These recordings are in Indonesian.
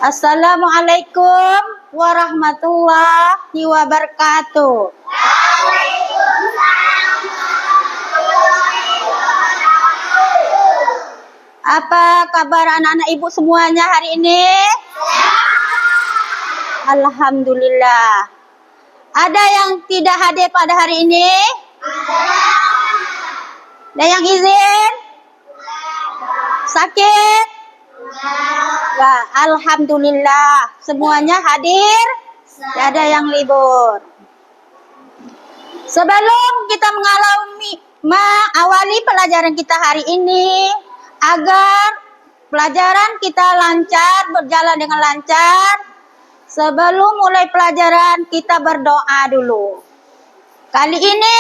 Assalamualaikum warahmatullahi wabarakatuh. Apa kabar anak-anak ibu semuanya hari ini? Alhamdulillah. Ada yang tidak hadir pada hari ini? Ada yang izin? Sakit? Ya, alhamdulillah. Semuanya hadir. Tidak ada yang libur. Sebelum kita mengawali pelajaran kita hari ini, agar pelajaran kita lancar, berjalan dengan lancar, sebelum mulai pelajaran kita berdoa dulu. Kali ini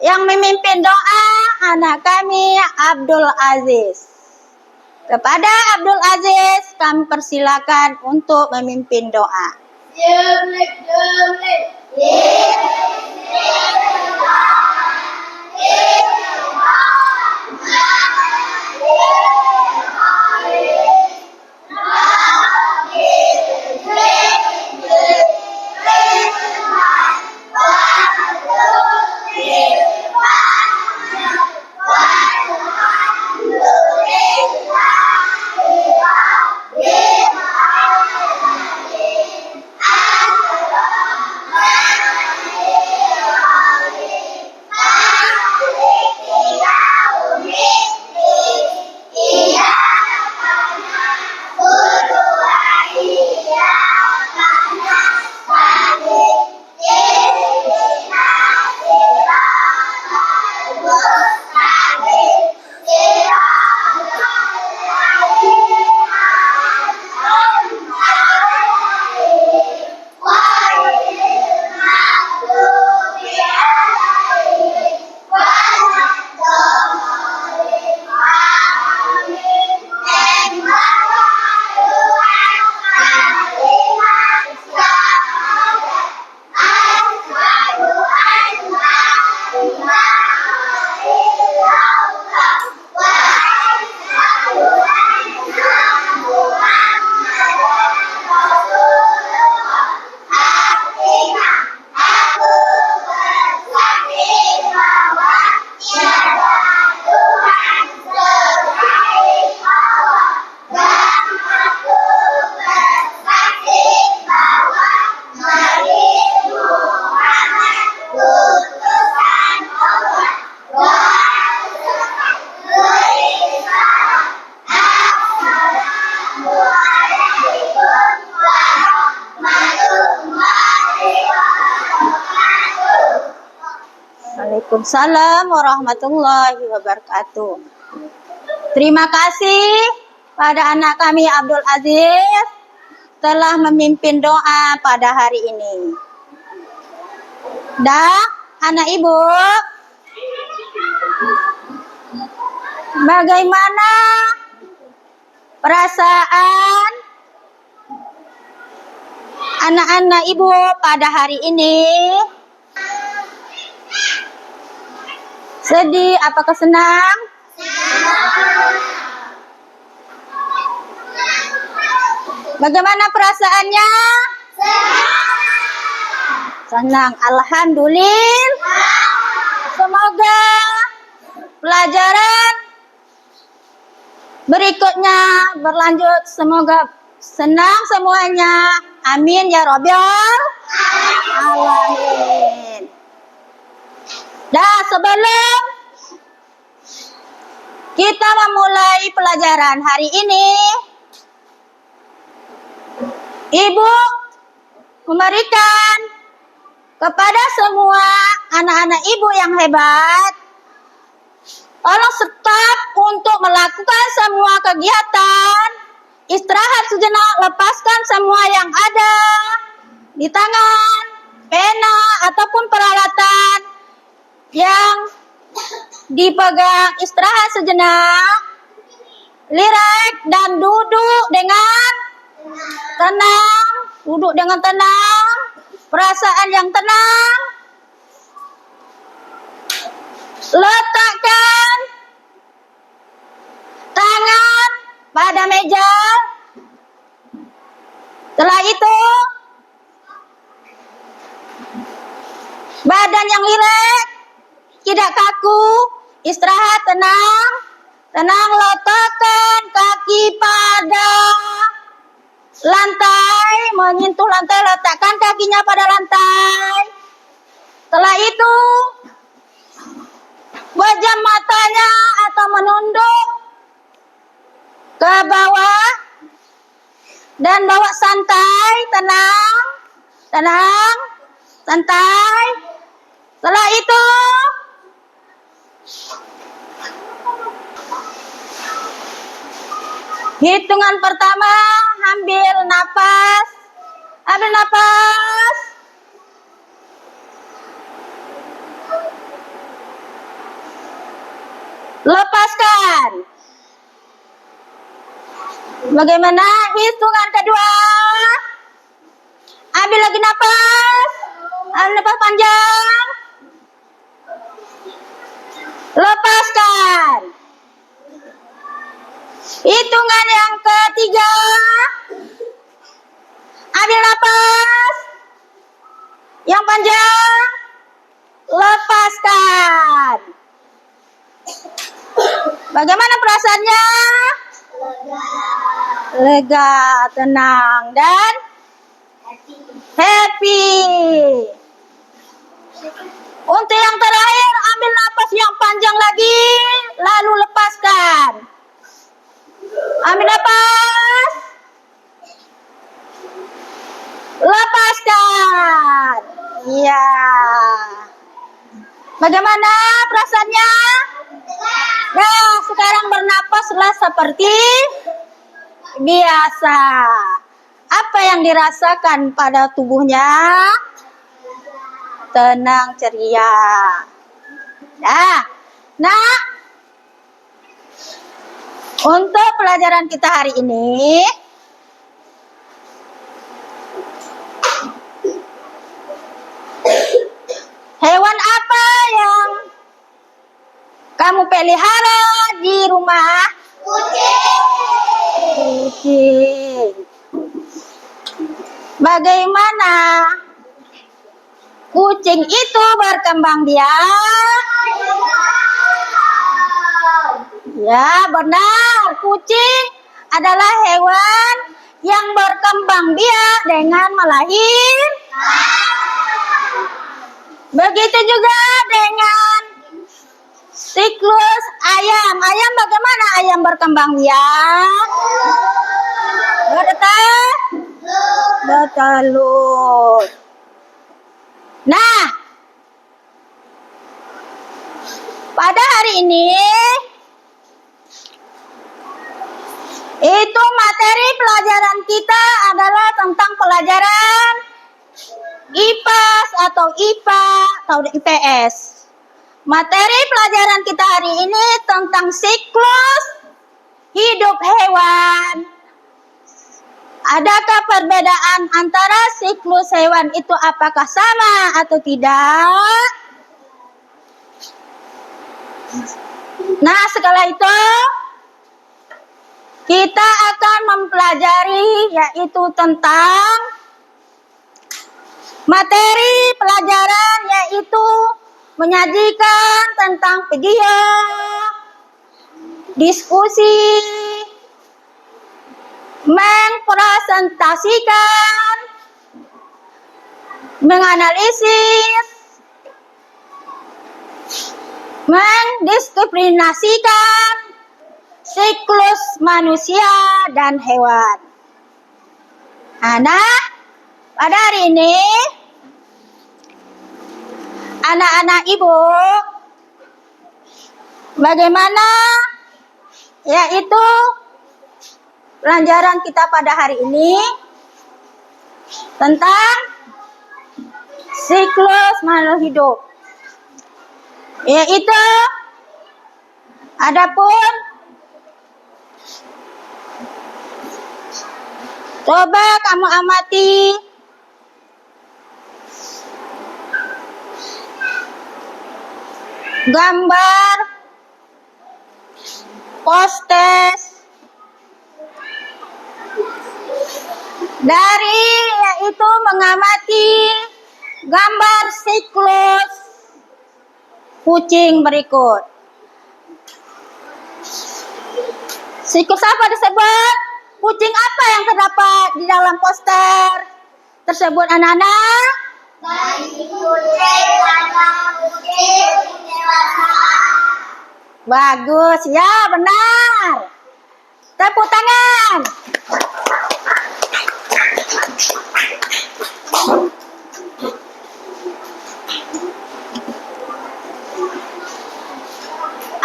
yang memimpin doa anak kami Abdul Aziz. Kepada Abdul Aziz kami persilakan untuk memimpin doa. Waalaikumsalam warahmatullahi wabarakatuh. Terima kasih pada anak kami Abdul Aziz telah memimpin doa pada hari ini. Dan anak ibu, bagaimana perasaan anak-anak ibu pada hari ini? Sedih, apakah senang? Bagaimana perasaannya? Senang. Alhamdulillah. Semoga pelajaran berikutnya berlanjut. Semoga senang semuanya. Amin ya Rabbal alamin. Dah, sebelum kita memulai pelajaran hari ini, Ibu memberikan kepada semua anak-anak ibu yang hebat, tolong stop untuk melakukan semua kegiatan, istirahat sejenak, lepaskan semua yang ada di tangan, pena ataupun peralatan yang dipegang, istirahat sejenak, rileks dan duduk dengan tenang, perasaan yang tenang. Letakkan tangan pada meja, Setelah itu, badan yang rileks, tidak kaku, istirahat tenang. Tenang, letakkan kaki pada lantai, menyentuh lantai, letakkan kakinya pada lantai. Setelah itu, pejam matanya atau menunduk ke bawah dan bawa santai, tenang, tenang, santai. Setelah itu, hitungan pertama, ambil napas, ambil napas, lepaskan. Bagaimana hitungan kedua? Ambil lagi napas, ambil napas panjang, lepaskan. Hitungan yang ketiga, ambil napas yang panjang, lepaskan. Bagaimana perasaannya? Lega, tenang, dan happy. Untuk yang terakhir, ambil napas yang panjang lagi, lalu lepaskan. Ambil napas, lepaskan. Iya. Bagaimana perasaannya? Nah, sekarang bernapaslah seperti biasa. Apa yang dirasakan pada tubuhnya? Tenang, ceria. Nah, untuk pelajaran kita hari ini, hewan apa yang kamu pelihara di rumah? Kucing. Bagaimana kucing itu berkembang biak? Ya, benar. Kucing adalah hewan yang berkembang biak dengan melahirkan. Begitu juga dengan siklus ayam. Ayam bagaimana ayam berkembang biak? Bertelur. Nah, pada hari ini itu materi pelajaran kita adalah tentang pelajaran IPAS atau IPA atau IPS. Materi pelajaran kita hari ini tentang siklus hidup hewan. Adakah perbedaan antara siklus hewan itu apakah sama atau tidak? Nah, setelah itu kita akan mempelajari yaitu tentang materi pelajaran yaitu menyajikan tentang video, diskusi, mempresentasikan, menganalisis, mendiskriminasikan siklus manusia dan hewan. Nah, pada hari ini anak-anak ibu, bagaimana yaitu pelajaran kita pada hari ini tentang siklus makhluk hidup, yaitu adapun coba kamu amati gambar postes Dari yaitu mengamati gambar siklus kucing berikut. Siklus apa disebut? Kucing apa yang terdapat di dalam poster tersebut, anak-anak? Bayi kucing, anak kucing, dewasa. Bagus, ya benar. Tepuk tangan.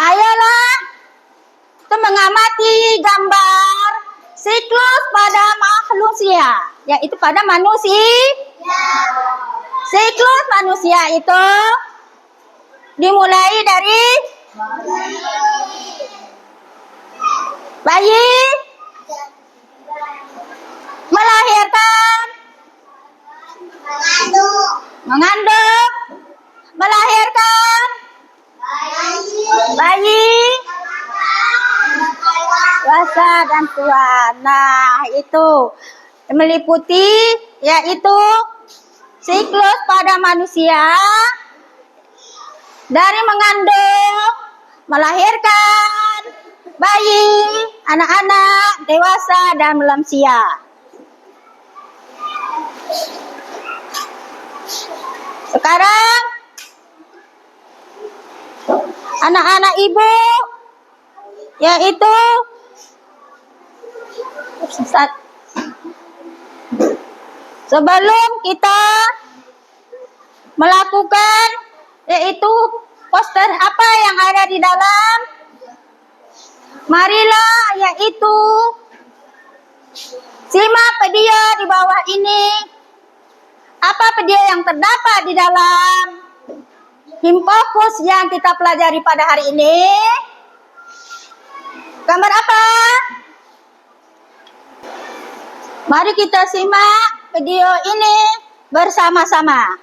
Ayolah, kita mengamati gambar siklus pada manusia, yaitu pada manusia. Siklus manusia itu dimulai dari bayi melahirkan, mengandung, melahirkan, bayi, dewasa dan tua. Nah, itu meliputi yaitu siklus pada manusia dari mengandung, melahirkan, bayi, anak-anak, dewasa dan lansia. Sekarang anak-anak ibu yaitu sebelum kita melakukan yaitu poster apa yang ada di dalam, marilah yaitu simak video di bawah ini. Apa video yang terdapat di dalam Himfokus yang kita pelajari pada hari ini? Gambar apa? Mari kita simak video ini bersama-sama.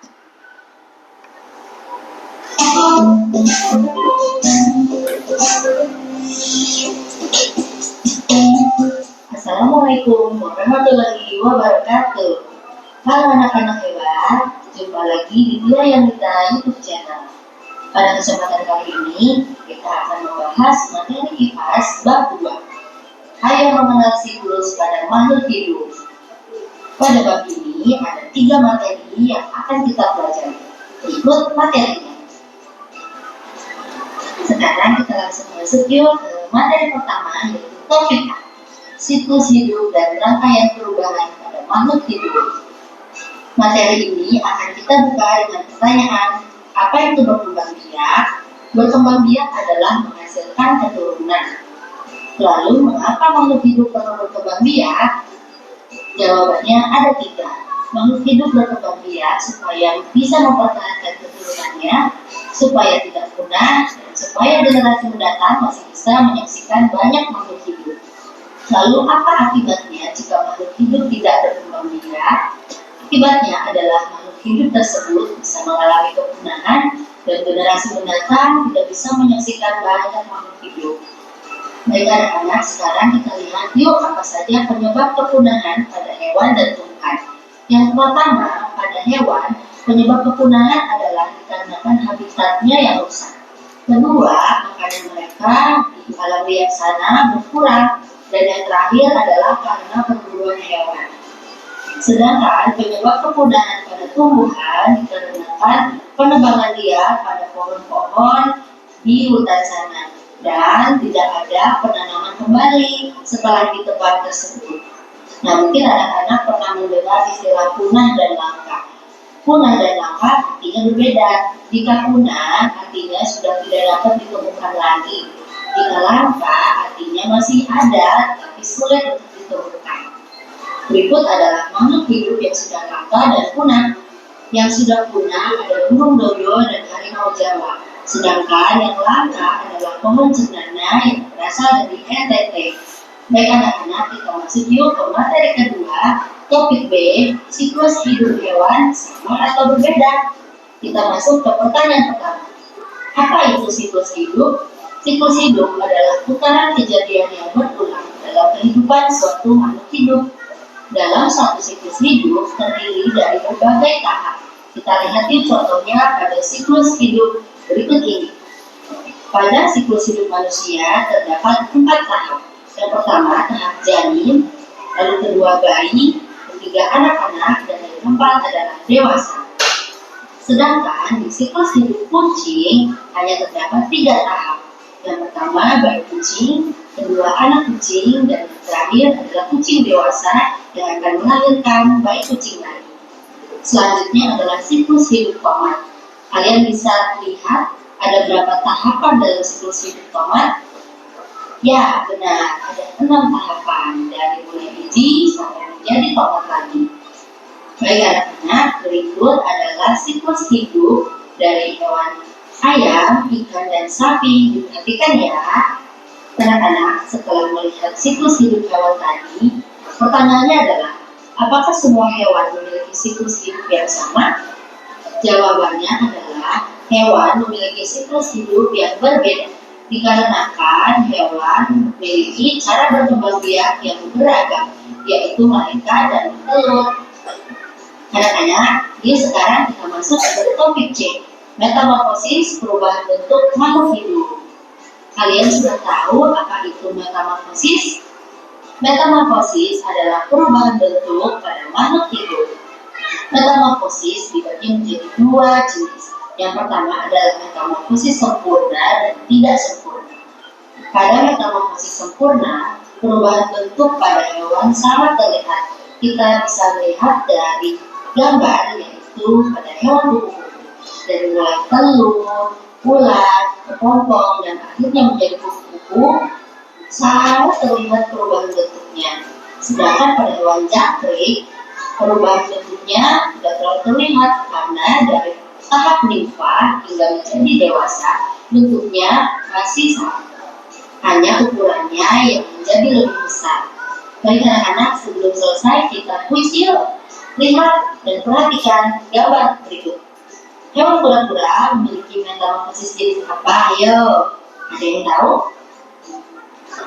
Assalamualaikum warahmatullahi wabarakatuh. Halo anak-anak hebat, jumpa lagi di Dilayanita YouTube channel. Pada kesempatan kali ini, kita akan membahas materi IPAS bab 2. Ayo mengenal siklus pada makhluk hidup. Pada bab ini ada 3 materi yang akan kita pelajari. Berikut materinya. Sekarang kita langsung masuk yuk ke materi pertama, yaitu topik A, siklus hidup dan rangkaian perubahan pada makhluk hidup. Materi ini akan kita buka dengan pertanyaan, apa itu berkembang biak? Berkembang biak adalah menghasilkan keturunan. Lalu, mengapa makhluk hidup perlu berkembang biak? Jawabannya ada 3. Makhluk hidup berkembang biak supaya bisa mempertahankan keturunannya, supaya tidak punah, dan supaya generasi mendatang masih bisa menyaksikan banyak makhluk hidup. Lalu, apa akibatnya jika makhluk hidup tidak berkembang biak? Akibatnya adalah makhluk hidup tersebut bisa mengalami kepunahan dan generasi mendatang tidak bisa menyaksikan banyak makhluk hidup. Baik anak-anak, sekarang kita lihat yuk apa saja penyebab kepunahan pada hewan dan tumbuhan. Yang pertama, pada hewan, penyebab kepunahan adalah dikarenakan habitatnya yang rusak. Kedua, makanan mereka di alam liar sana berkurang. Dan yang terakhir adalah karena perburuan hewan. Sedangkan penyebab kepunahan pada tumbuhan dikarenakan penebangan liar pada pohon-pohon di hutan sana dan tidak ada penanaman kembali setelah ditebang tersebut. Nah, mungkin anak-anak pernah mendengar istilah punah dan langka. Punah dan langka artinya berbeda. Jika punah artinya sudah tidak dapat ditemukan lagi. Jika langka artinya masih ada tapi sulit untuk ditemukan. Berikut adalah makhluk hidup yang sudah langka dan punah. Yang sudah punah ada burung dodo dan harimau Jawa. Sedangkan yang langka adalah pohon cendana yang berasal dari NTT. Baik anak-anak, kita masuk yuk ke materi kedua, topik B, siklus hidup hewan sama atau berbeda. Kita masuk ke pertanyaan pertama. Apa itu siklus hidup? Siklus hidup adalah putaran kejadian yang berulang dalam kehidupan suatu makhluk hidup. Dalam satu siklus hidup terdiri dari berbagai tahap. Kita lihat yuk contohnya pada siklus hidup berikut ini. Pada siklus hidup manusia terdapat 4 tahap. Yang pertama tahap janin, lalu kedua bayi, ketiga anak-anak, dan yang keempat adalah dewasa. Sedangkan di siklus hidup kucing hanya terdapat 3 tahap. Yang pertama bayi kucing, kedua anak kucing, dan yang terakhir adalah kucing dewasa yang akan melahirkan bayi kucing lagi. Selanjutnya adalah siklus hidup tomat. Kalian bisa lihat ada berapa tahapan dalam siklus hidup tomat? Ya, benar, ada 6 tahapan dari mulai biji sampai menjadi tomat lagi. Baik anak-anak, berikut adalah siklus hidup dari hewan ayam, ikan, dan sapi. Diperhatikan ya, anak-anak, setelah melihat siklus hidup hewan tadi, pertanyaannya adalah, apakah semua hewan memiliki siklus hidup yang sama? Jawabannya adalah hewan memiliki siklus hidup yang berbeda. Dikarenakan hewan memiliki cara berkembang biak yang beragam, yaitu melahirkan dan bertelur. Anak-anak, yuk sekarang kita masuk ke topik C, metamorfosis, perubahan bentuk makhluk hidup. Kalian sudah tahu apa itu metamorfosis? Metamorfosis adalah perubahan bentuk pada makhluk hidup. Metamorfosis dibagi menjadi 2 jenis. Yang pertama adalah metamorfosis sempurna dan tidak sempurna. Pada metamorfosis sempurna, perubahan bentuk pada hewan sangat terlihat. Kita bisa melihat dari gambar, yaitu pada hewan kuku-kuku, dari mulai telur, ulat, kepompong, dan akhirnya menjadi kuku-kuku, sangat terlihat perubahan bentuknya. Sedangkan pada hewan jangkrik, perubahan bentuknya tidak terlalu terlihat karena dari tahap nimfa hingga menjadi dewasa, bentuknya masih sama. Hanya ukurannya yang menjadi lebih besar. Baik anak-anak, sebelum selesai kita kuis yuk. Lihat dan perhatikan gambar berikut. Hewan kura-kura memiliki metamorfosis jenis apa? Ayo, ada yang tahu?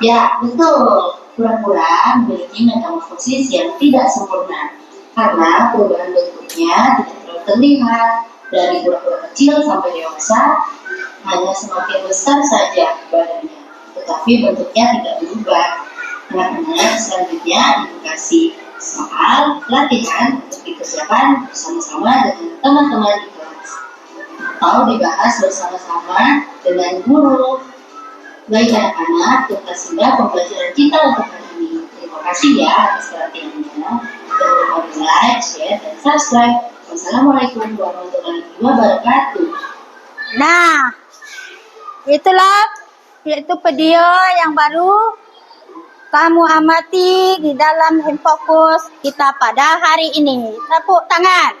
Ya, betul. Kura-kura memiliki metamorfosis yang tidak sempurna karena perubahan bentuknya tidak terlalu terlihat. Dari kura-kura kecil sampai dewasa, hanya semakin besar saja badannya, tetapi bentuknya tidak berubah. Anak-anak, selanjutnya edukasi soal latihan untuk dikerjakan bersama-sama dengan teman-teman di kelas atau dibahas bersama-sama dengan guru. Baik anak-anak, kita sudah pembelajaran kita untuk hari ini. Terima kasih ya atas perhatiannya. Jangan lupa di like, share, dan subscribe. Wassalamualaikum warahmatullahi wabarakatuh. Nah, itulah yaitu video yang baru kamu amati di dalam Infokus kita pada hari ini. Tepuk tangan.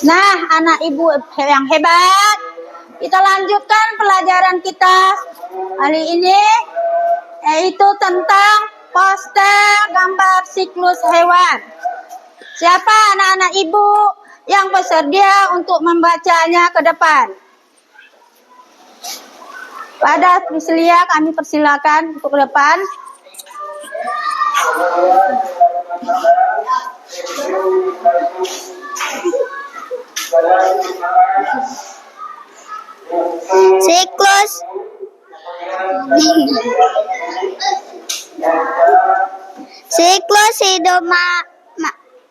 Nah, anak ibu yang hebat, kita lanjutkan pelajaran kita hari ini, yaitu tentang poster gambar siklus hewan. Siapa anak-anak ibu yang bersedia untuk membacanya ke depan? Pada Priscilia kami persilakan untuk ke depan.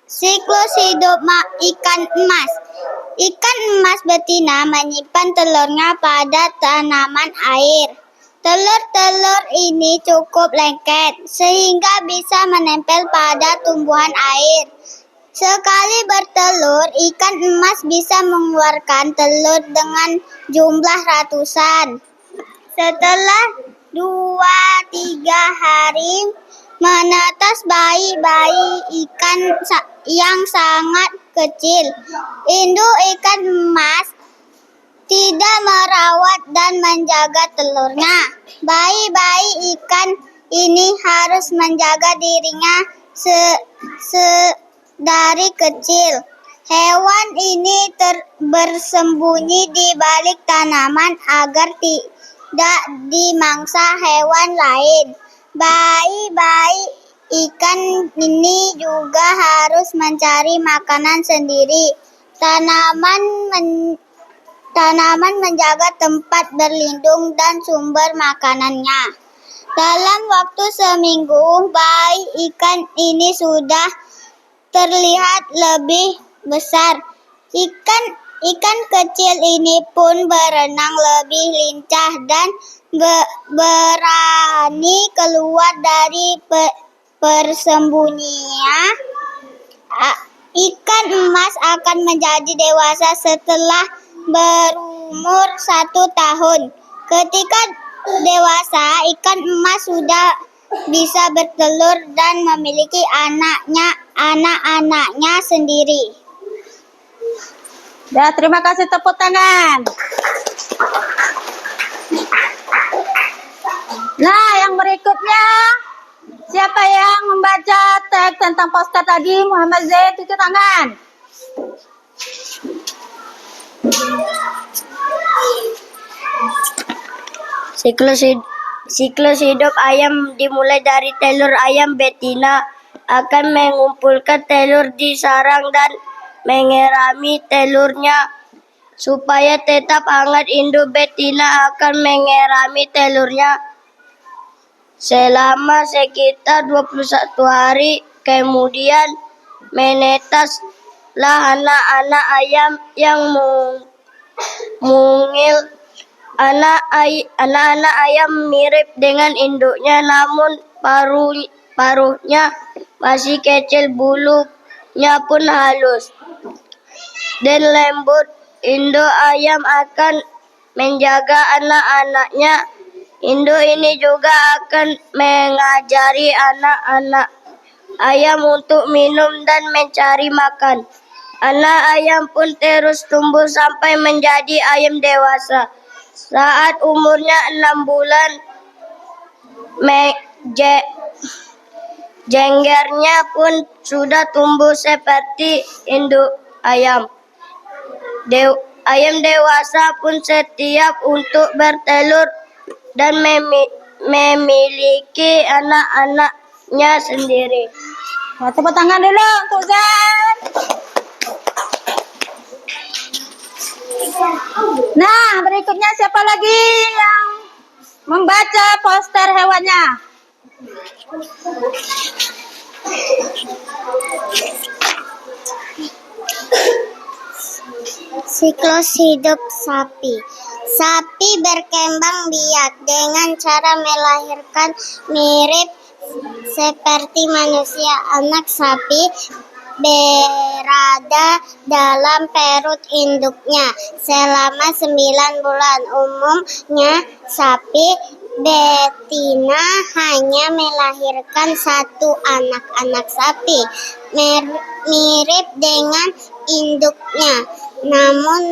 Siklus hidup ikan emas. Ikan emas betina menyimpan telurnya pada tanaman air. Telur-telur ini cukup lengket sehingga bisa menempel pada tumbuhan air. Sekali bertelur, ikan emas bisa mengeluarkan telur dengan jumlah ratusan. Setelah 2-3 hari menetas bayi-bayi ikan yang sangat kecil. Induk ikan emas tidak merawat dan menjaga telurnya. Bayi-bayi ikan ini harus menjaga dirinya dari kecil. Hewan ini bersembunyi di balik tanaman agar tidak dimangsa hewan lain. Bayi-bayi ikan ini juga harus mencari makanan sendiri. Tanaman menjaga tempat berlindung dan sumber makanannya. Dalam waktu seminggu, bayi ikan ini sudah terlihat lebih besar. Ikan kecil ini pun berenang lebih lincah dan berani keluar dari persembunyian. Ikan emas akan menjadi dewasa setelah berumur 1 tahun. Ketika dewasa, ikan emas sudah bisa bertelur dan memiliki anak-anaknya sendiri. Ya, terima kasih, tepuk tangan. Nah, yang berikutnya, siapa yang membaca teks tentang poster tadi? Muhammad Zaid, cuci tangan. Siklus hidup ayam dimulai dari telur ayam betina akan mengumpulkan telur di sarang dan mengerami telurnya. Supaya tetap hangat, induk betina akan mengerami telurnya selama sekitar 21 hari. Kemudian menetaslah anak-anak ayam yang mungil. Anak-anak ayam mirip dengan induknya, namun paruhnya masih kecil, bulunya pun halus dan lembut. Induk ayam akan menjaga anak-anaknya. Induk ini juga akan mengajari anak-anak ayam untuk minum dan mencari makan. Anak ayam pun terus tumbuh sampai menjadi ayam dewasa. Saat umurnya 6 bulan, jenggernya pun sudah tumbuh seperti induk ayam. Ayam dewasa pun siap untuk bertelur dan memiliki anak-anaknya sendiri. Ya, tepuk tangan dulu untuk Zan. Nah, berikutnya siapa lagi yang membaca poster hewannya? Siklus hidup sapi. Sapi berkembang biak dengan cara melahirkan mirip seperti manusia. Anak sapi berada dalam perut induknya selama 9 bulan. Umumnya sapi betina hanya melahirkan 1 anak sapi mirip dengan induknya, namun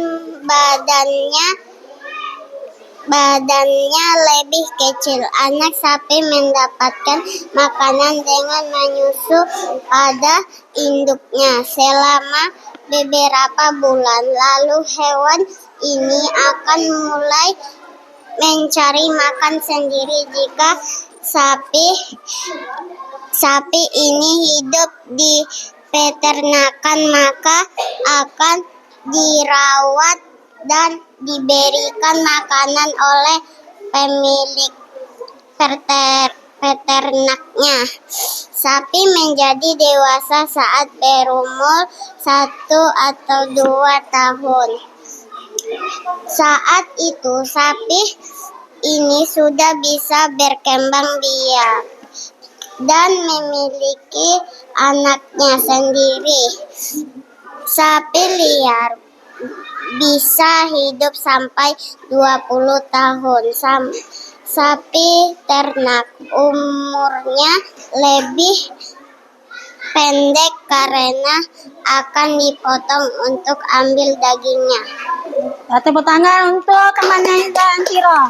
badannya lebih kecil. Anak sapi mendapatkan makanan dengan menyusu pada induknya selama beberapa bulan. Lalu hewan ini akan mulai mencari makan sendiri. Jika sapi ini hidup di peternakan, maka akan dirawat dan diberikan makanan oleh pemilik peternaknya. Sapi menjadi dewasa saat berumur 1 atau 2 tahun. Saat itu sapi ini sudah bisa berkembang biak dan memiliki anaknya sendiri. Sapi liar bisa hidup sampai 20 tahun. Sapi ternak umurnya lebih pendek karena akan dipotong untuk ambil dagingnya. Ya, tepuk tangan untuk temannya dan Tiro.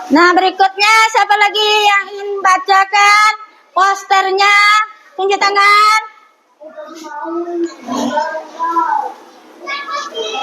Nah, berikutnya siapa lagi yang ingin bacakan posternya? Tunjuk tangan.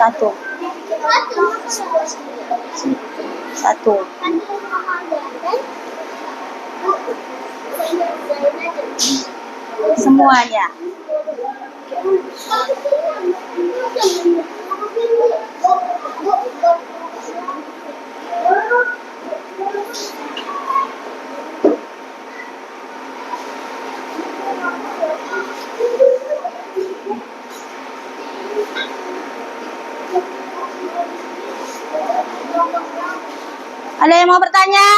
Satu. Satu. Semuanya. Ada yang mau bertanya?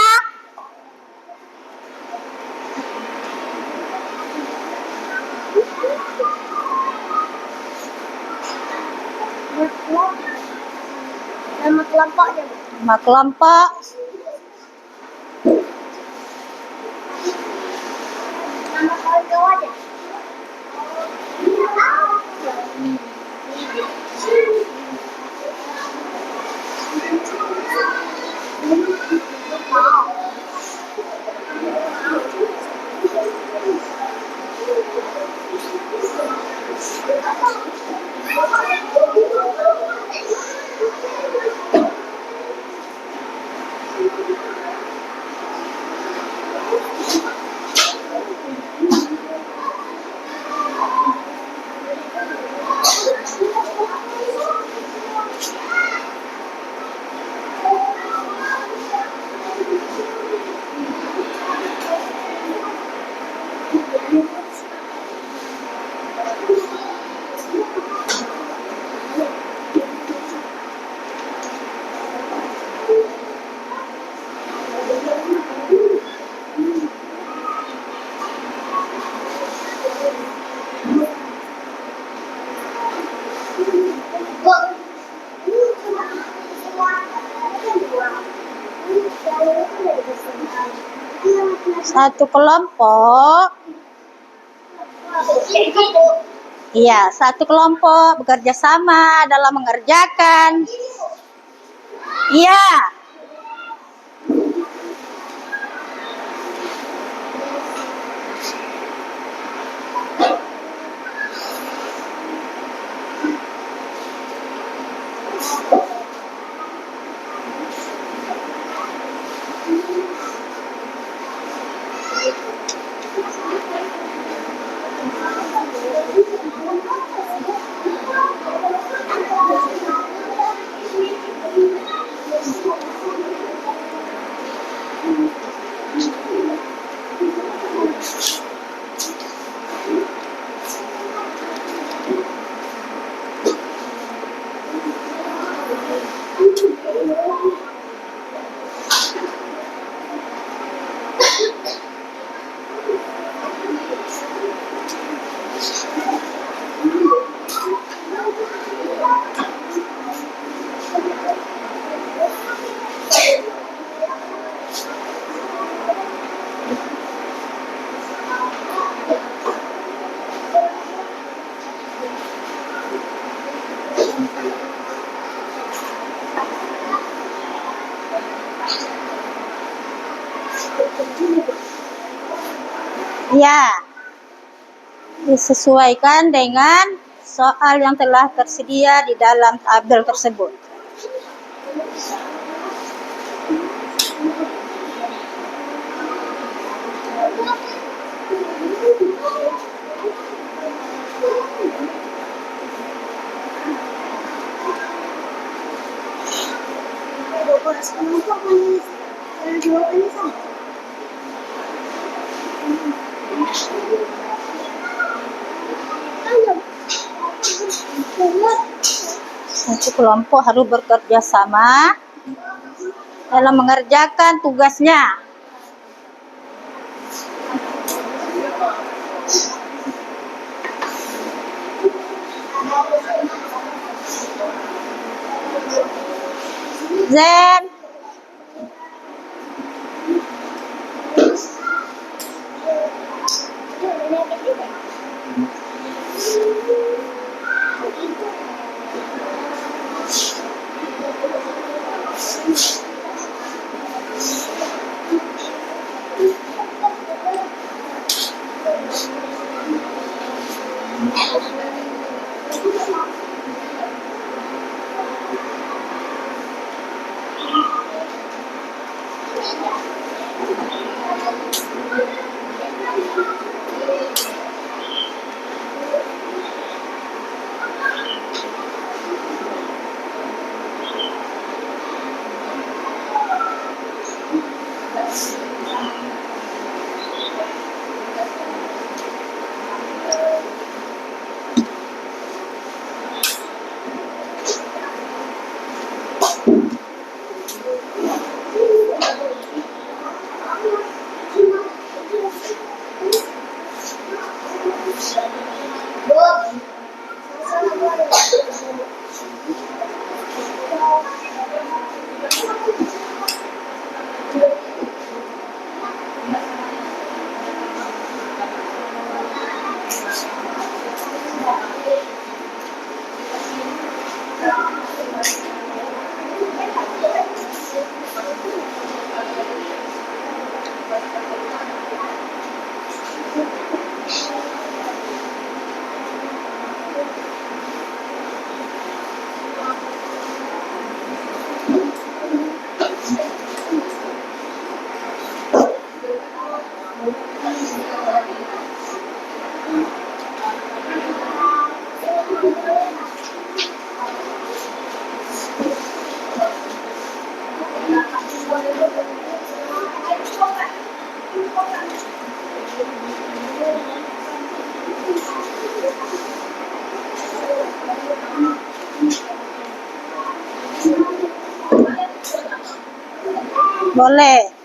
Nama kelompoknya. Nama kelompok. Nama kawan-kawannya. Satu kelompok. Iya, satu kelompok bekerja sama dalam mengerjakan. Iya. Ya, disesuaikan dengan soal yang telah tersedia di dalam tabel tersebut. Satu kelompok harus bekerja sama dalam mengerjakan tugasnya. Zen. Boleh.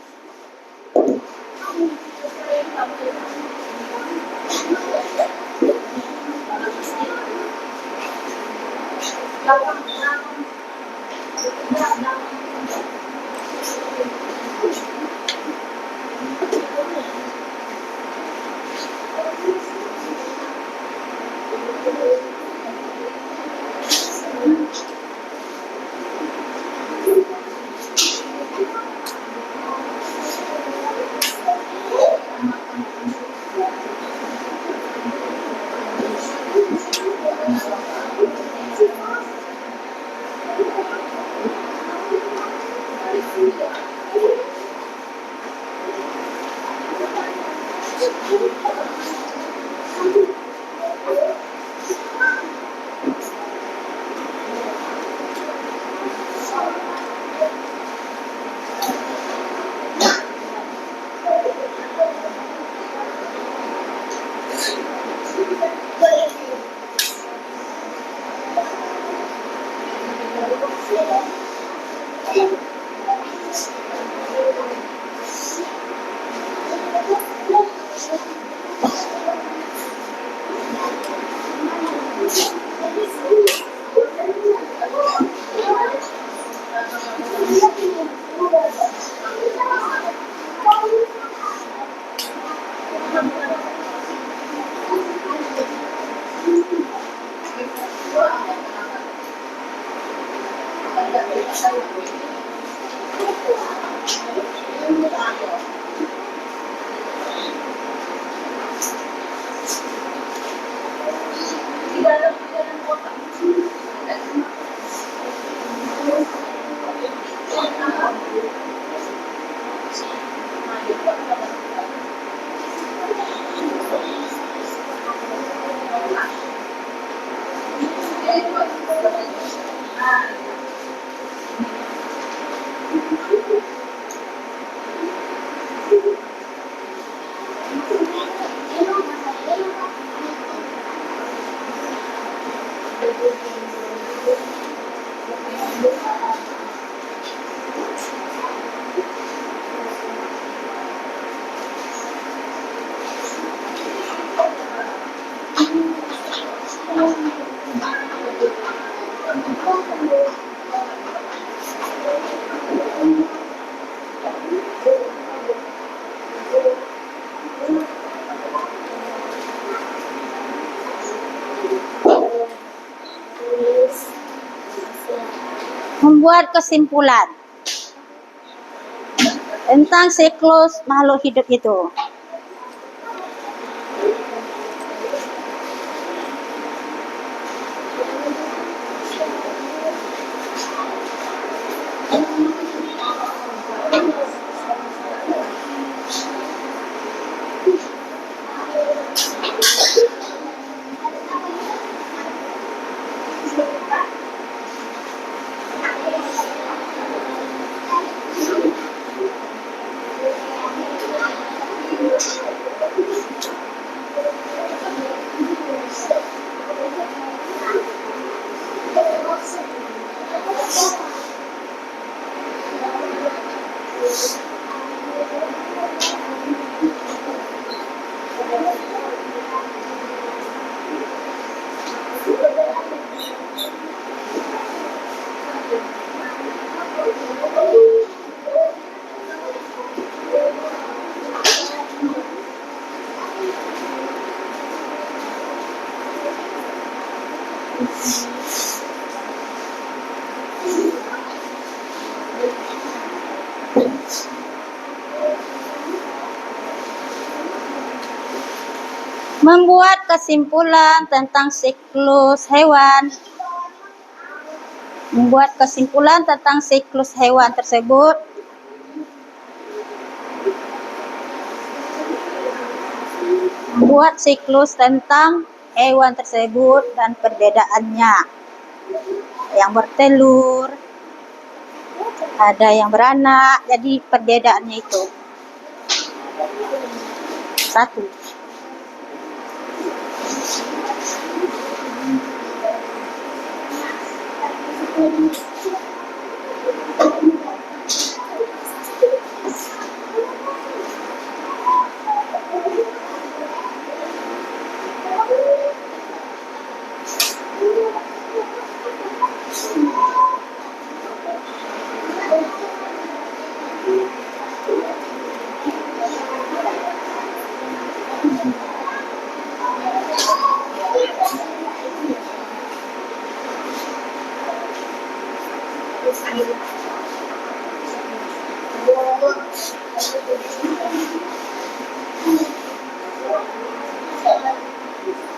Membuat kesimpulan tentang siklus makhluk hidup itu. Membuat kesimpulan tentang siklus hewan. Membuat kesimpulan tentang siklus hewan tersebut. Membuat siklus tentang hewan tersebut dan perbedaannya. Yang bertelur, ada yang beranak, jadi perbedaannya itu. 1.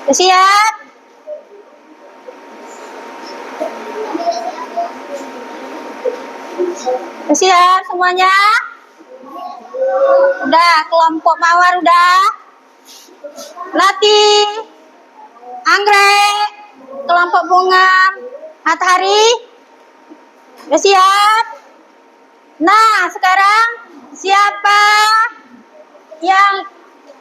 Siap? Siap semuanya? Udah, kelompok mawar udah? Latih, anggrek, kelompok bunga, matahari? Udah siap? Nah, sekarang siapa yang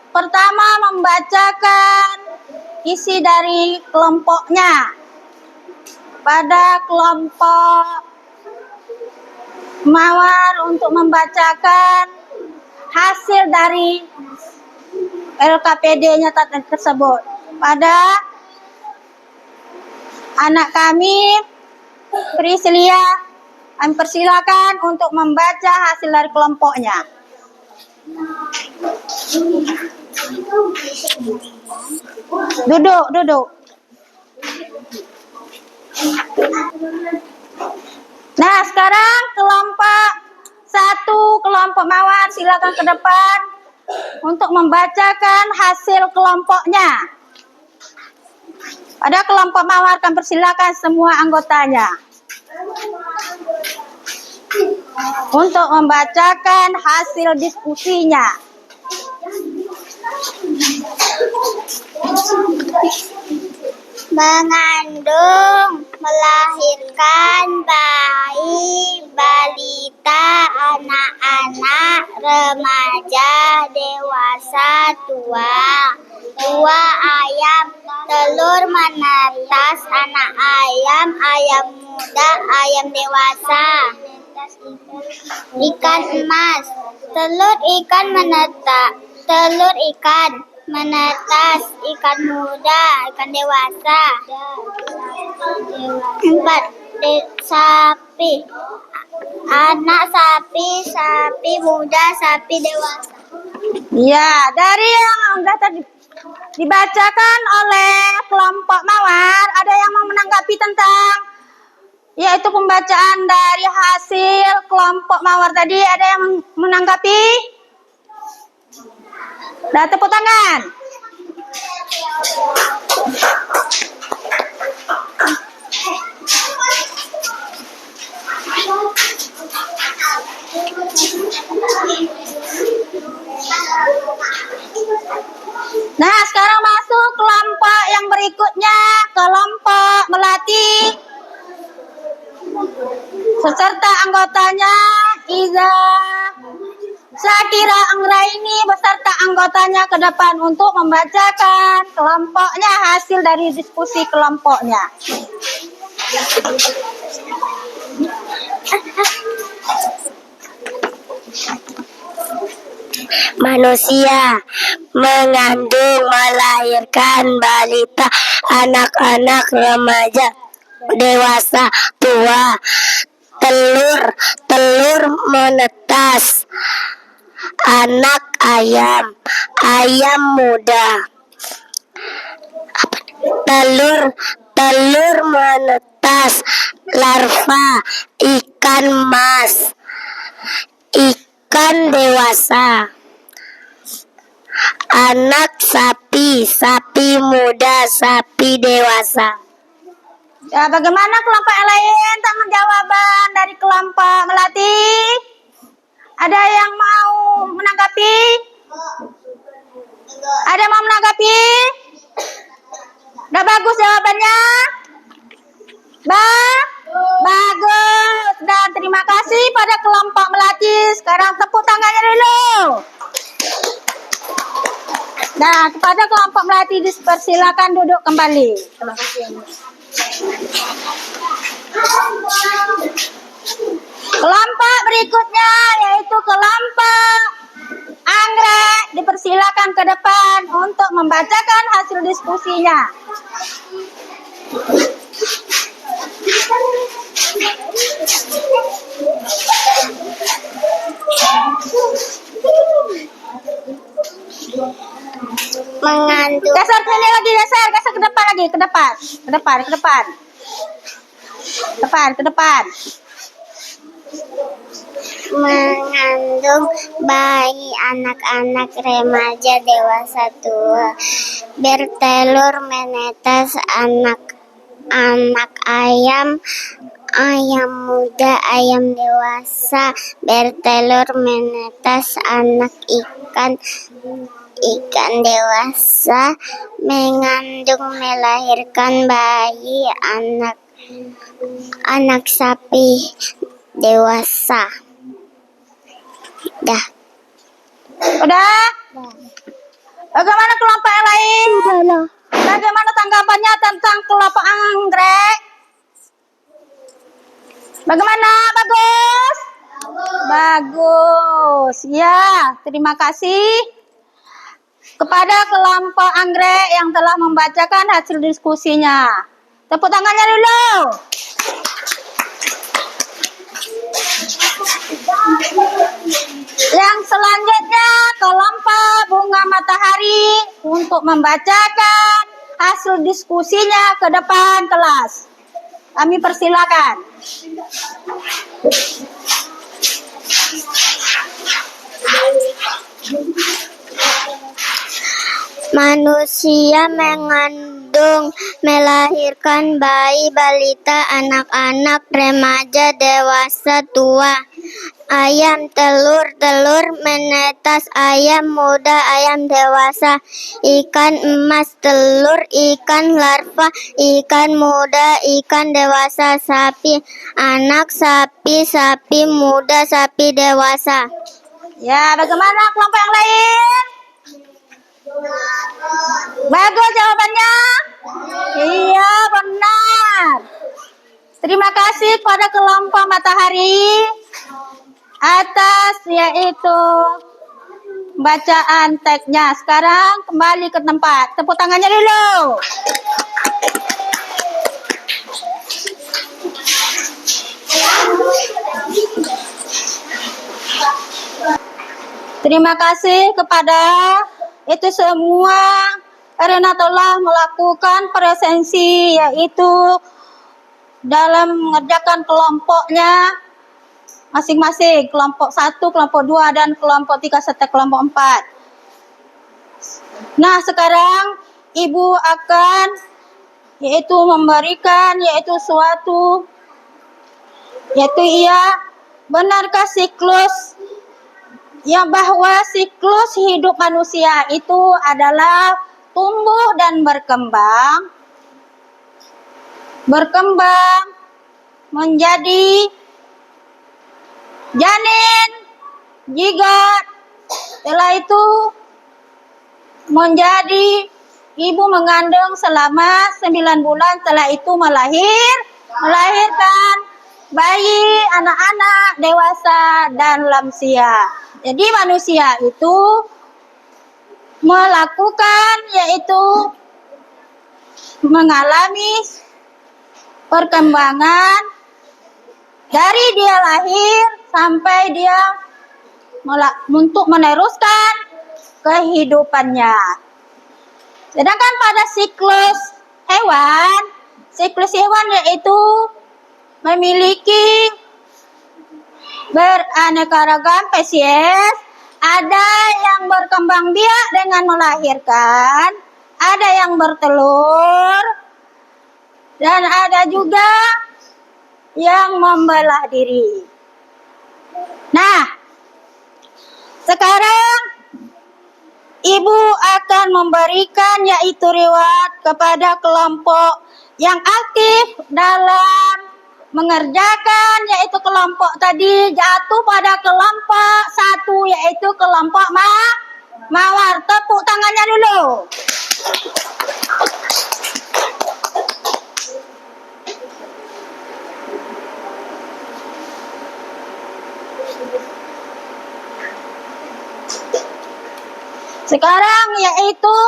pertama membacakan isi dari kelompoknya? Pada kelompok mawar untuk membacakan hasil dari LKPD-nya tersebut. Pada anak kami, Priscilia, kami persilakan untuk membaca hasil dari kelompoknya. Duduk. Nah, sekarang kelompok 1, kelompok mawar, silakan ke depan untuk membacakan hasil kelompoknya. Pada kelompok mawar, kami persilakan semua anggotanya untuk membacakan hasil diskusinya. Mengandung, melahirkan bayi, balita, anak-anak, remaja, dewasa, tua ayam, telur menetas, anak ayam, ayam muda, ayam dewasa, ikan emas, telur ikan menetas, ikan muda, ikan dewasa. 4. Sapi, anak sapi muda, sapi dewasa. Ya, dari yang sudah dibacakan oleh kelompok mawar, ada yang mau menanggapi tentang yaitu pembacaan dari hasil kelompok mawar tadi? Ada yang menanggapi? Dah, tepuk tangan. Nah, sekarang masuk kelompok yang berikutnya, kelompok melati. Beserta anggotanya Iza, Syakira, Anggraini beserta anggotanya ke depan untuk membacakan kelompoknya, hasil dari diskusi kelompoknya. Manusia mengandung, melahirkan balita, anak-anak, remaja, dewasa, tua, telur menetas, anak ayam, ayam muda, telur menetas, larva, ikan mas, ikan dewasa, anak sapi, sapi muda, sapi dewasa. Ya, bagaimana kelompok yang lain? Tanggung jawaban dari kelompok Melati. Ada yang mau menanggapi? Ada yang mau menanggapi? Udah bagus jawabannya? Bagus. Dan terima kasih pada kelompok Melati. Sekarang tepuk tangannya dulu. Nah, kepada kelompok Melati dipersilakan duduk kembali. Kelompok berikutnya yaitu kelompok Anggrek dipersilakan ke depan untuk membacakan hasil diskusinya. Mengandung Geser sini lagi, geser ke depan lagi, ke depan. mengandung bayi, anak-anak, remaja, dewasa, tua, bertelur, menetas, anak ayam, ayam muda, ayam dewasa, bertelur, menetas, anak ikan, ikan dewasa, mengandung, melahirkan bayi, anak sapi dewasa. Dah. Udah? Bagaimana kelompok yang lain? Bagaimana tanggapannya tentang kelompok Anggrek? Bagaimana? Bagus? Bagus. Ya, terima kasih kepada kelompok Anggrek yang telah membacakan hasil diskusinya. Tepuk tangannya dulu. Yang selanjutnya kelompok Bunga Matahari untuk membacakan hasil diskusinya ke depan kelas. Kami persilakan. Manusia mengandung, melahirkan bayi, balita, anak-anak, remaja, dewasa, tua. Ayam, telur, menetas, ayam muda, ayam dewasa, ikan emas, telur, ikan larva, ikan muda, ikan dewasa, sapi, anak sapi, sapi muda, sapi dewasa. Ya, bagaimana kelompok yang lain? Bagus jawabannya? Iya, benar. Terima kasih kepada kelompok Matahari atas yaitu bacaan teksnya. Sekarang kembali ke tempat. Tepuk tangannya dulu. Terima kasih kepada itu semua karena telah melakukan presensi yaitu dalam mengerjakan kelompoknya masing-masing, kelompok 1, kelompok 2, dan kelompok 3 serta kelompok 4. Nah, sekarang Ibu akan yaitu memberikan yaitu suatu yaitu benarkah siklus yang bahwa siklus hidup manusia itu adalah tumbuh dan berkembang menjadi janin, zigot, setelah itu menjadi ibu mengandung selama 9 bulan, setelah itu melahirkan bayi, anak-anak, dewasa, dan lansia. Jadi manusia itu melakukan yaitu mengalami perkembangan dari dia lahir sampai dia untuk meneruskan kehidupannya. Sedangkan pada siklus hewan siklus hewan yaitu memiliki beraneka ragam spesies. Ada yang berkembang biak dengan melahirkan, ada yang bertelur, dan ada juga yang membelah diri. Nah, sekarang Ibu akan memberikan yaitu reward kepada kelompok yang aktif dalam mengerjakan, yaitu kelompok tadi jatuh pada kelompok 1 yaitu kelompok mawar. Tepuk tangannya dulu. Sekarang yaitu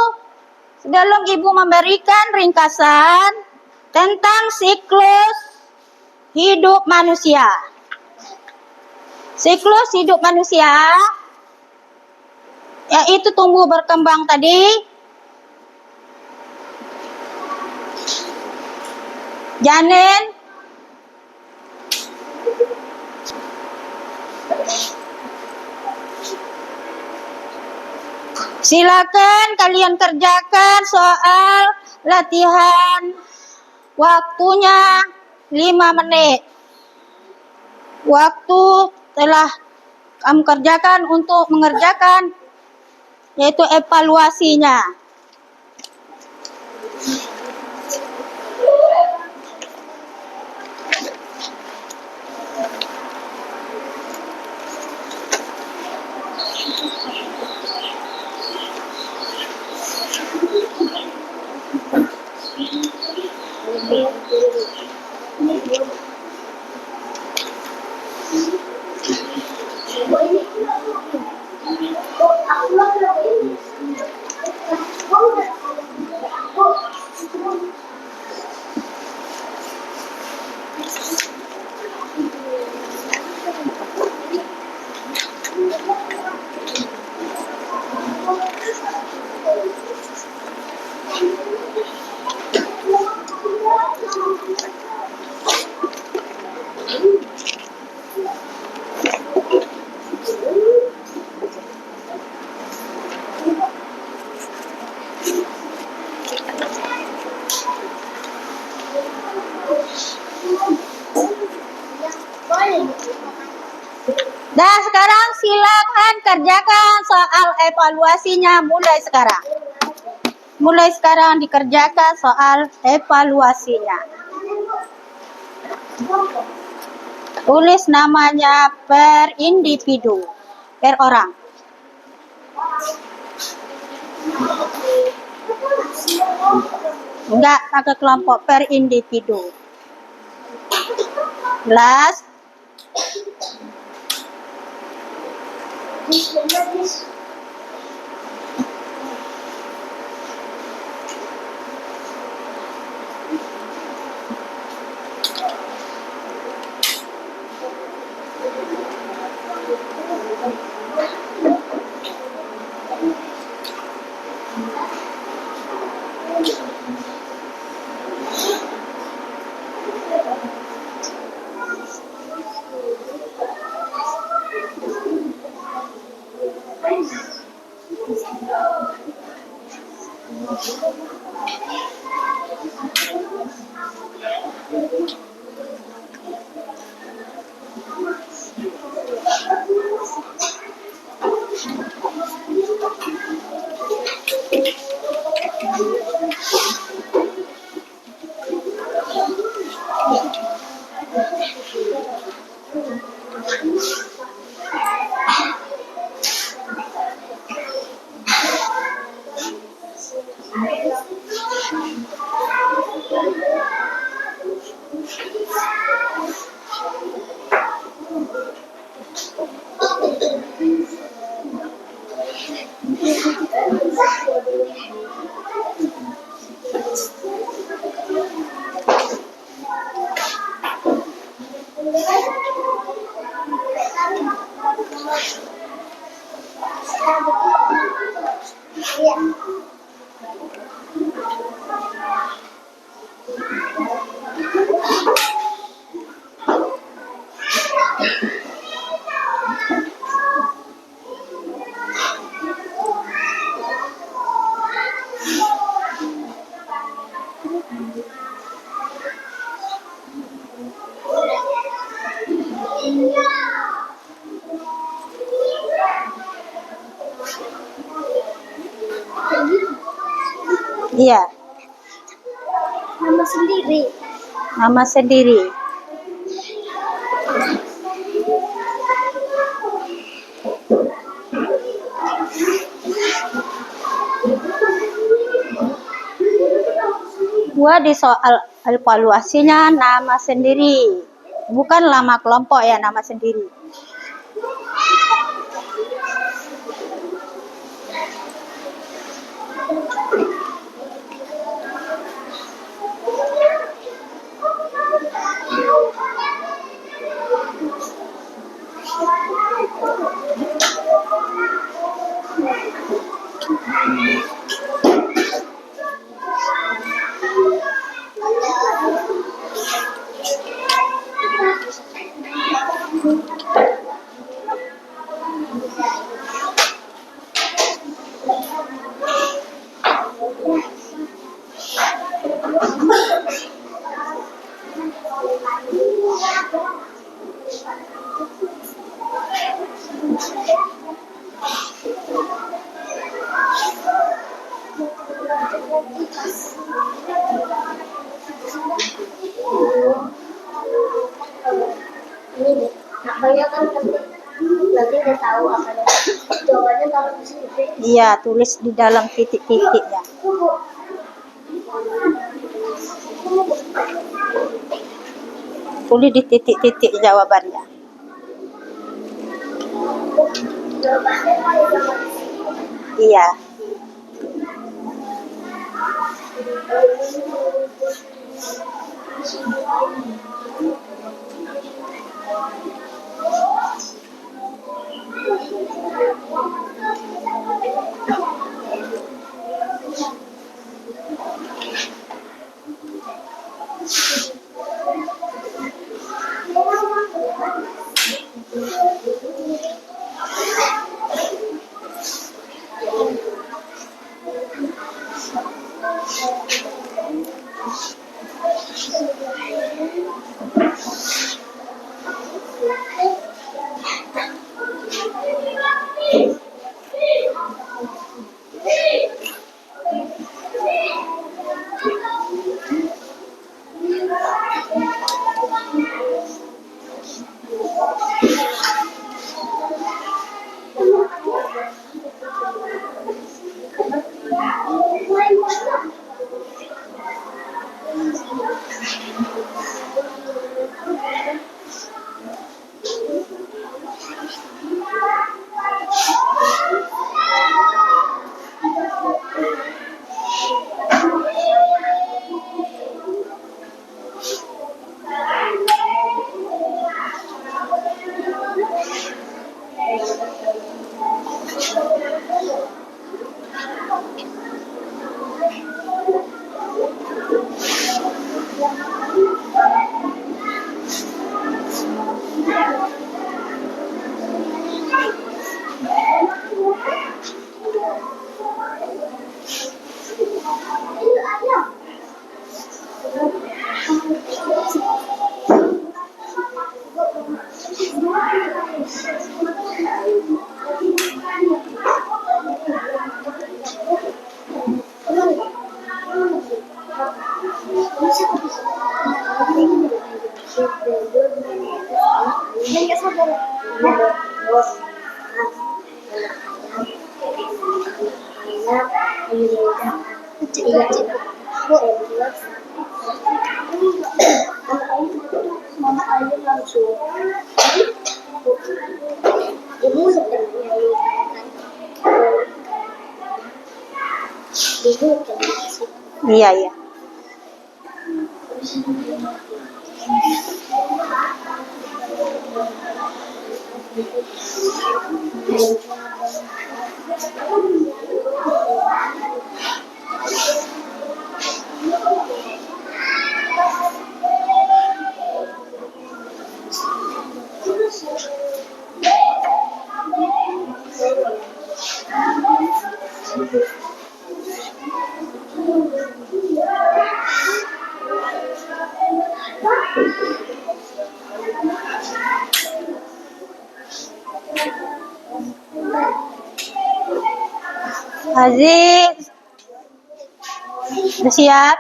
sebelum Ibu memberikan ringkasan tentang siklus hidup manusia. Siklus hidup manusia yaitu tumbuh berkembang tadi, janin, silakan kalian kerjakan soal latihan, waktunya 5 menit. Waktu telah kamu kerjakan untuk mengerjakan yaitu evaluasinya. Dan sekarang silakan kerjakan soal evaluasinya mulai sekarang. Mulai sekarang dikerjakan soal evaluasinya. Tulis namanya per individu, per orang. Enggak, pakai kelompok per individu. Last. Iya, Nama sendiri. nama sendiri. Di soal evaluasinya nama sendiri, bukan nama kelompok ya, nama sendiri. Ini deh, nak banyak kan nanti udah tahu apa jawabannya kalau di sini. Iya, tulis di dalam titik-titiknya. Tulis di titik-titik jawabannya. Iya. Iya, iya. Aziz, udah siap?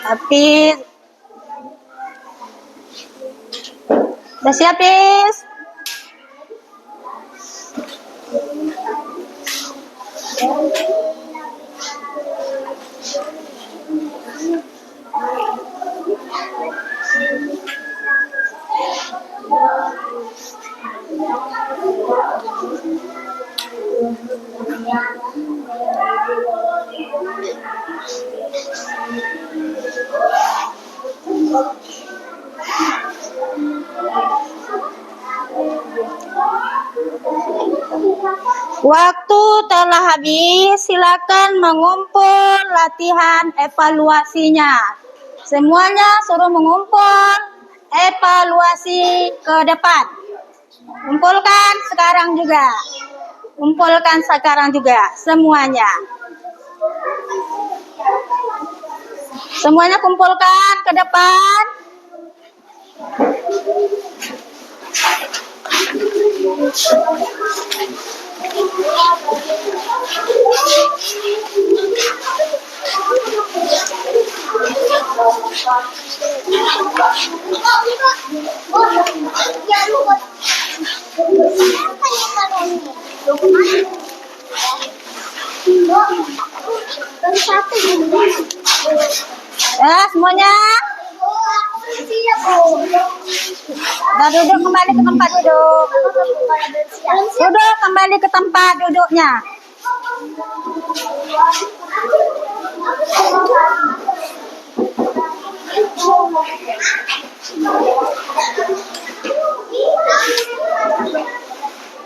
Hafiz, udah siap, Hafiz? Waktu telah habis, silakan mengumpul latihan evaluasinya. Semuanya suruh mengumpul evaluasi ke depan. Kumpulkan sekarang juga. Kumpulkan sekarang juga semuanya. Semuanya kumpulkan ke depan. Semuanya. Nah, duduk kembali ke tempat duduk. Duduk kembali ke tempat duduknya.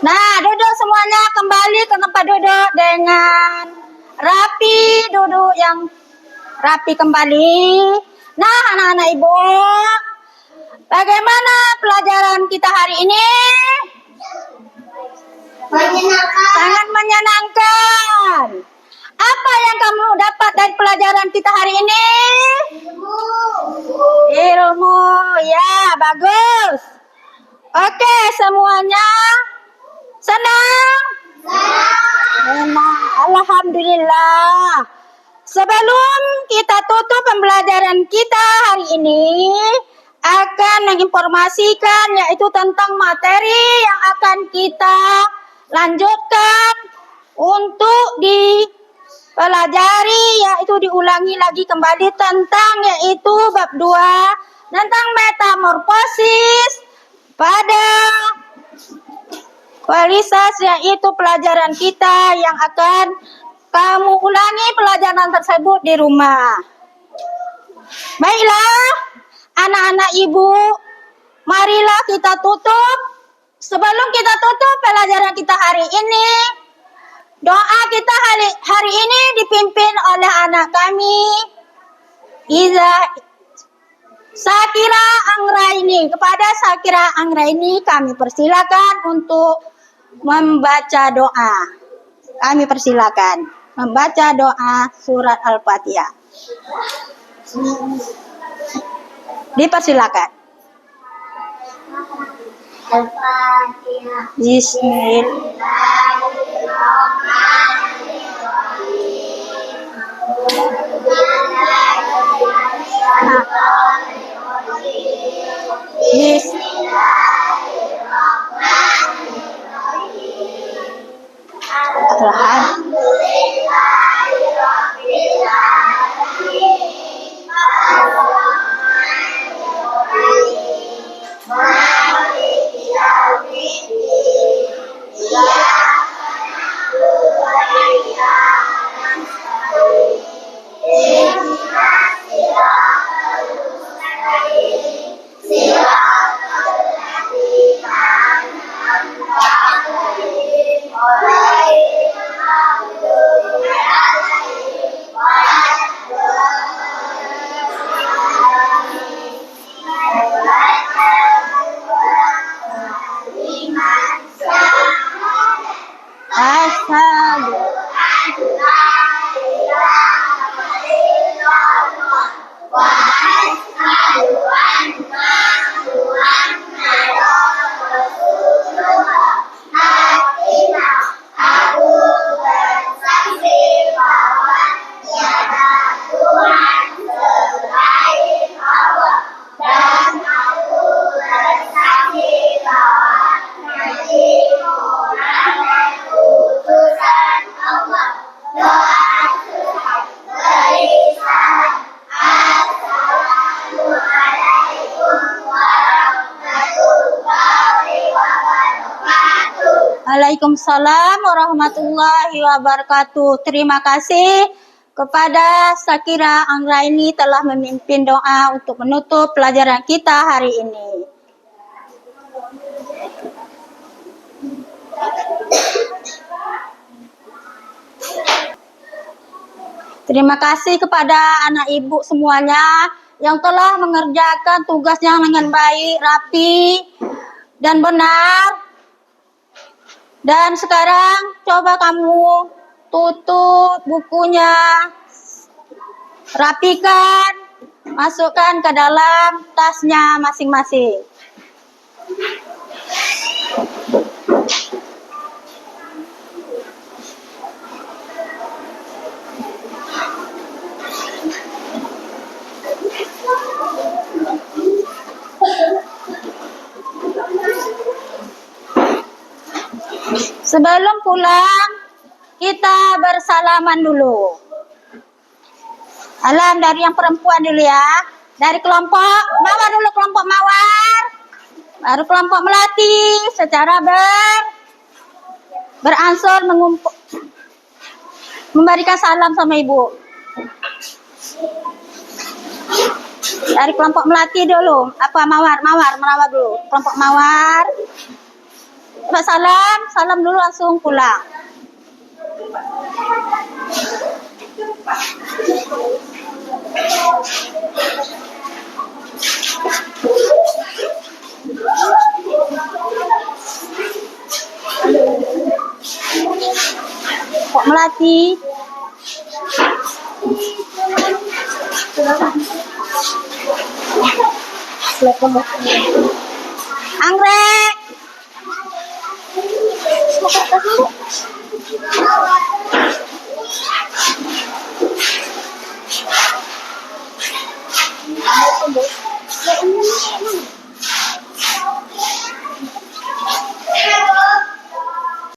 Nah, duduk semuanya kembali ke tempat duduk dengan rapi, duduk yang rapi kembali. Nah, anak-anak ibu, bagaimana pelajaran kita hari ini? Menyenangkan. Sangat menyenangkan. Apa yang kamu dapat dari pelajaran kita hari ini? Ilmu. Ya, bagus. Oke, semuanya senang? Senang. Alhamdulillah. Sebelum kita tutup pembelajaran kita hari ini, akan menginformasikan yaitu tentang materi yang akan kita lanjutkan untuk dipelajari, yaitu diulangi lagi kembali tentang yaitu bab 2 tentang metamorfosis pada kualitas, yaitu pelajaran kita yang akan kamu ulangi pelajaran tersebut di rumah. Baiklah, anak-anak ibu, marilah kita tutup. Sebelum kita tutup pelajaran kita hari ini, doa kita hari ini dipimpin oleh anak kami, Sakira Anggraini. Kepada Sakira Anggraini kami persilakan untuk membaca doa. Kami persilakan membaca doa surat Al-Fatihah. Dipersilakan. Al-Fatihah. Asyhadu. Waalaikumsalam warahmatullahi wabarakatuh. Terima kasih kepada Sakira Anggraini telah memimpin doa untuk menutup pelajaran kita hari ini. Terima kasih kepada anak ibu semuanya yang telah mengerjakan tugasnya dengan baik, rapi, dan benar. Dan sekarang coba kamu tutup bukunya, rapikan, masukkan ke dalam tasnya masing-masing. Sebelum pulang, kita bersalaman dulu. Salam dari yang perempuan dulu ya. Dari kelompok Mawar dulu, kelompok Mawar. Baru kelompok Melati secara beransur memberikan salam sama ibu. Dari kelompok Melati dulu, Mawar dulu. Kelompok Mawar. Salam dulu langsung pulang. Kok Melati? Anggrek.